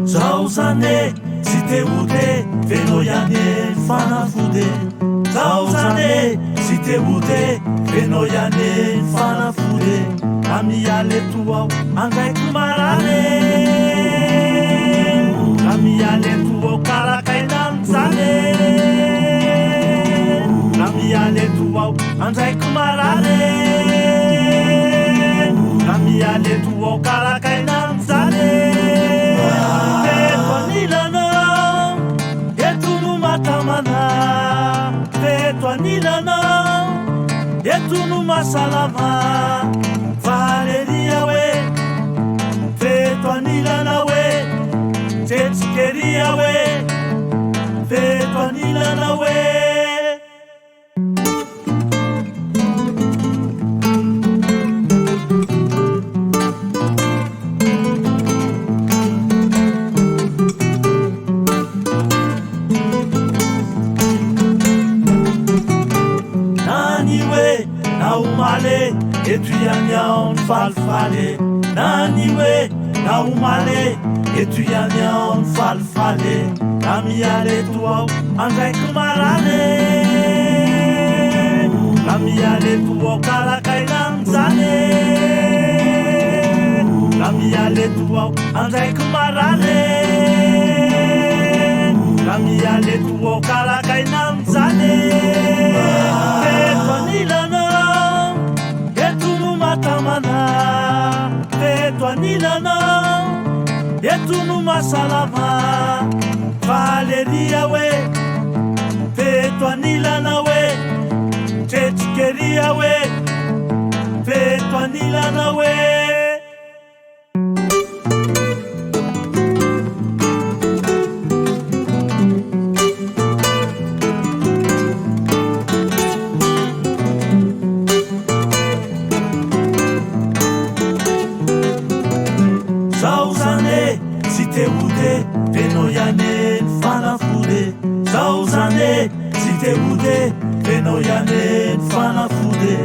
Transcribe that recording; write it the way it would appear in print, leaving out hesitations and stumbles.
Zauzane site ude venoyane fanafude. Zauzane site ude venoyane fanafude. Kamiyale tuwa angai kumarane. Kamiyale tuwa karakaina mzane. Kamiyale tuwa angai kumarane. Kamiyale tuwa karakaina mzane. Petwa nilana yetunu masalama Valeria we Petwa nilana we Tetikeria we Petwa nilana we Naumale etuyanya falfale Naniwe naumale etuyanya falfale Kamiyale tuwa angai kumarane Kamiyale tuwa karakaina mzane Kamiyale tuwa angai kumarane Kamiyale tuwa karakaina mzane Petwa nilana yetunu masalama Valeria we Petwa nilana we Tetikeria we Petwa nilana we Zauzane site ude venoyane fanafude. Zauzane site ude venoyane fanafude.